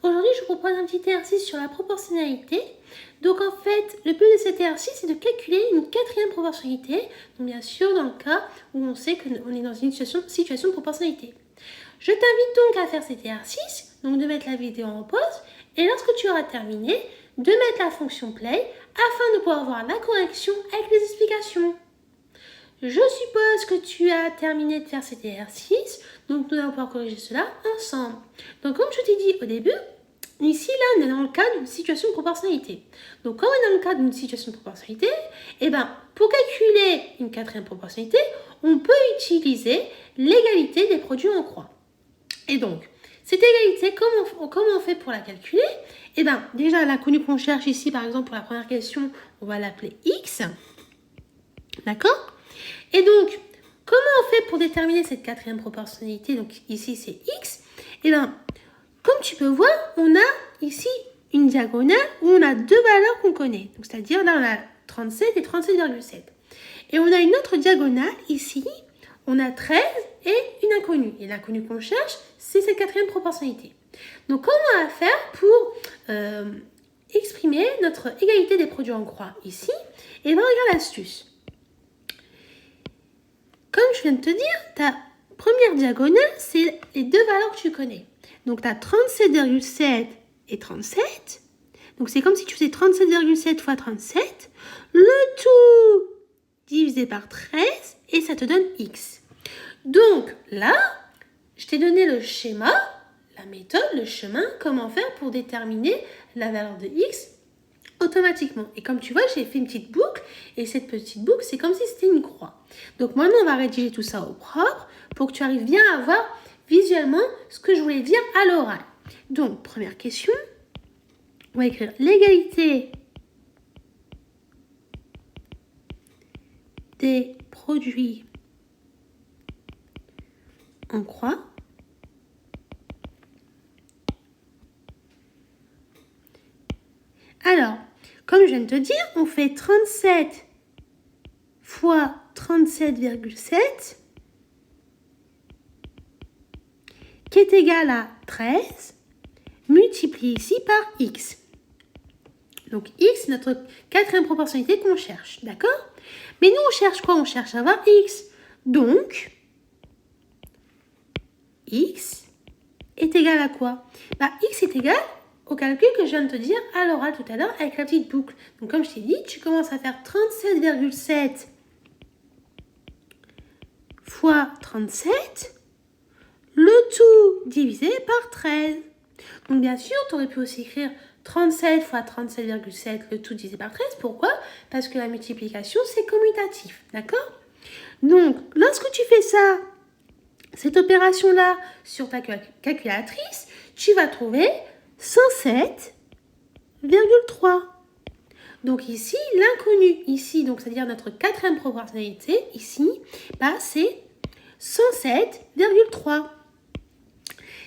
Aujourd'hui, je vous propose un petit exercice sur la proportionnalité. Donc en fait, le but de cet exercice, c'est de calculer une quatrième proportionnalité. Donc bien sûr, dans le cas où on sait qu'on est dans une situation de proportionnalité. Je t'invite donc à faire cet exercice, donc de mettre la vidéo en pause. Et lorsque tu auras terminé, de mettre la fonction play afin de pouvoir voir la correction avec les explications. Je suppose que tu as terminé de faire cet exercice, donc nous allons pouvoir corriger cela ensemble. Donc comme je t'ai dit au début, ici là on est dans le cas d'une situation de proportionnalité. Donc quand on est dans le cas d'une situation de proportionnalité, pour calculer une quatrième proportionnalité, on peut utiliser l'égalité des produits en croix. Et donc, cette égalité, comment on fait pour la calculer? Déjà l'inconnu qu'on cherche ici, par exemple pour la première question, on va l'appeler x. D'accord? Et donc, comment on fait pour déterminer cette quatrième proportionnalité? Donc ici, c'est x. Comme tu peux voir, on a ici une diagonale où on a deux valeurs qu'on connaît. Donc, c'est-à-dire, là, on a 37 et 37,7. Et on a une autre diagonale ici, on a 13 et une inconnue. Et l'inconnue qu'on cherche, c'est cette quatrième proportionnalité. Donc, comment on va faire pour exprimer notre égalité des produits en croix ici? Et regarde l'astuce. Comme je viens de te dire, ta première diagonale, c'est les deux valeurs que tu connais. Donc, tu as 37,7 et 37. Donc, c'est comme si tu faisais 37,7 fois 37. Le tout divisé par 13 et ça te donne x. Donc, là, je t'ai donné le schéma, la méthode, le chemin, comment faire pour déterminer la valeur de x automatiquement. Et comme tu vois, j'ai fait une petite boucle. Et cette petite boucle, c'est comme si c'était une croix. Donc maintenant, on va rédiger tout ça au propre pour que tu arrives bien à voir visuellement ce que je voulais dire à l'oral. Donc, première question. On va écrire l'égalité des produits en croix. Alors, comme je viens de te dire, on fait 37 fois 37,7 qui est égal à 13 multiplié ici par x. Donc x, c'est notre quatrième proportionnalité qu'on cherche, d'accord? Mais nous, on cherche quoi? On cherche à avoir x. Donc, x est égal à quoi? X est égal au calcul que je viens de te dire à l'oral tout à l'heure avec la petite boucle. Donc, comme je t'ai dit, tu commences à faire 37,7 fois 37, le tout divisé par 13. Donc, bien sûr, tu aurais pu aussi écrire 37 fois 37,7, le tout divisé par 13. Pourquoi? Parce que la multiplication, c'est commutatif. D'accord? Donc, lorsque tu fais ça, cette opération-là, sur ta calculatrice, tu vas trouver 107,3. Donc ici, l'inconnu, ici, donc c'est-à-dire notre quatrième proportionnalité, ici, c'est 107,3.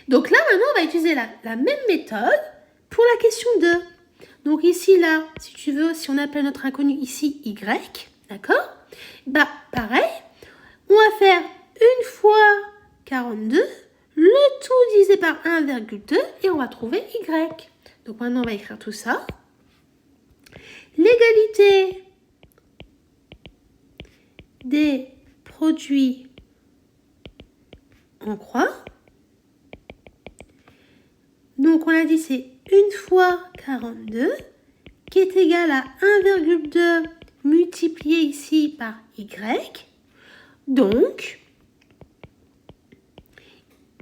Donc là, maintenant, on va utiliser la même méthode pour la question 2. Donc ici, là, si tu veux, si on appelle notre inconnu ici y, d'accord? Pareil, on va faire une fois 42, le tout divisé par 1,2 et on va trouver y. Donc maintenant, on va écrire tout ça. L'égalité des produits en croix. Donc, on a dit c'est une fois 42 qui est égal à 1,2 multiplié ici par y. Donc,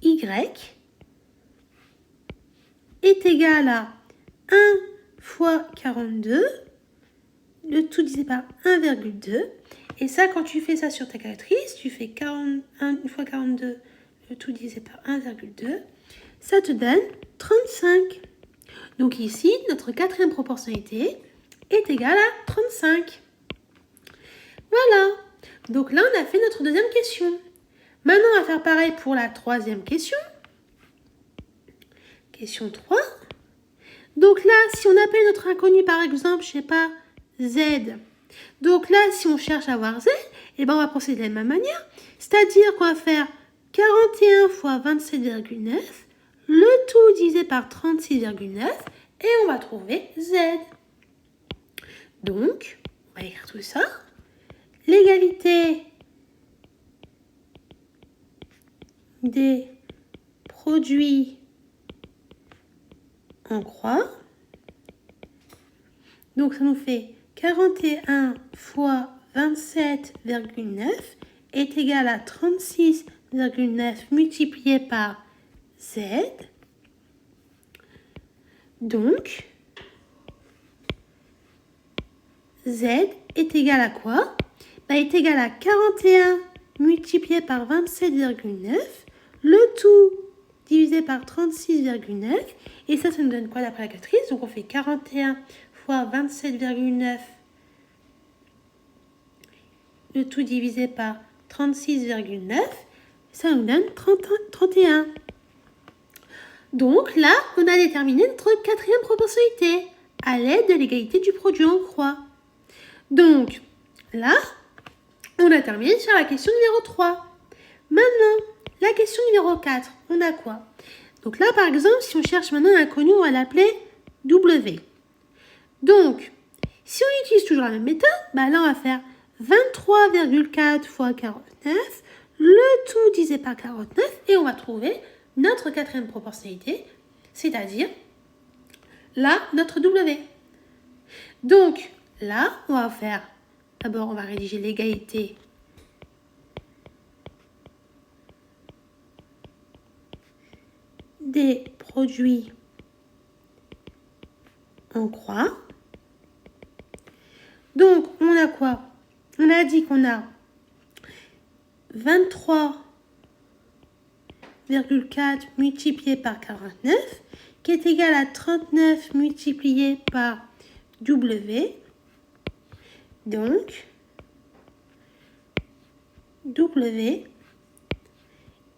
y est égal à 1 fois 42, le tout divisé par 1,2. Et ça, quand tu fais ça sur ta calculatrice, tu fais 1 fois 42, le tout divisé par 1,2. Ça te donne 35. Donc ici, notre quatrième proportionnalité est égale à 35. Voilà. Donc là, on a fait notre deuxième question. Maintenant, on va faire pareil pour la troisième question. Question 3. Donc là, si on appelle notre inconnu, par exemple, je ne sais pas, z. Donc là, si on cherche à avoir z, on va procéder de la même manière. C'est-à-dire qu'on va faire 41 fois 27,9. le tout divisé par 36,9 et on va trouver Z. Donc, on va écrire tout ça. L'égalité des produits en croix. Donc, ça nous fait 41 fois 27,9 est égal à 36,9 multiplié par Z. Donc, Z est égal à quoi? Est égal à 41 multiplié par 27,9, le tout divisé par 36,9. Et ça nous donne quoi d'après la calculatrice? Donc, on fait 41 fois 27,9, le tout divisé par 36,9. Ça nous donne 31. Donc là, on a déterminé notre quatrième proportionnalité à l'aide de l'égalité du produit en croix. Donc là, on a terminé sur la question numéro 3. Maintenant, la question numéro 4, on a quoi? Donc là, par exemple, si on cherche maintenant un inconnu, on va l'appeler W. Donc, si on utilise toujours la même méthode, là, on va faire 23,4 fois 49, le tout divisé par 49, et on va trouver notre quatrième proportionnalité, c'est-à-dire là, notre W. Donc, là, on va faire, d'abord, on va rédiger l'égalité des produits en croix. Donc, on a quoi? On a dit qu'on a 23,4 multiplié par 49, qui est égal à 39 multiplié par W. Donc, W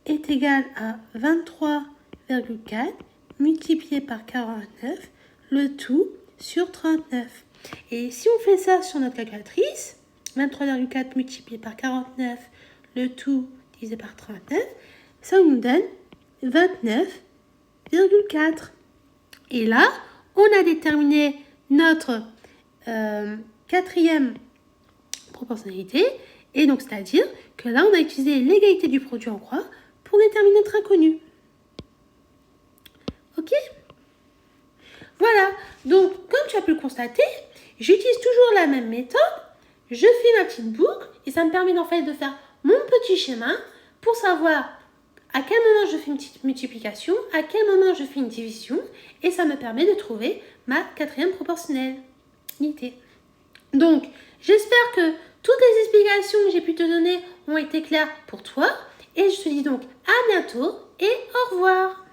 est égal à 23,4 multiplié par 49, le tout sur 39. Et si on fait ça sur notre calculatrice, 23,4 multiplié par 49, le tout divisé par 39, ça nous donne 29,4. Et là, on a déterminé notre quatrième proportionnalité. Et donc, c'est-à-dire que là, on a utilisé l'égalité du produit en croix pour déterminer notre inconnu. Ok? Voilà. Donc, comme tu as pu le constater, j'utilise toujours la même méthode. Je fais ma petite boucle et ça me permet en fait de faire mon petit schéma pour savoir à quel moment je fais une petite multiplication, à quel moment je fais une division, et ça me permet de trouver ma quatrième proportionnalité. Donc, j'espère que toutes les explications que j'ai pu te donner ont été claires pour toi, et je te dis donc à bientôt et au revoir.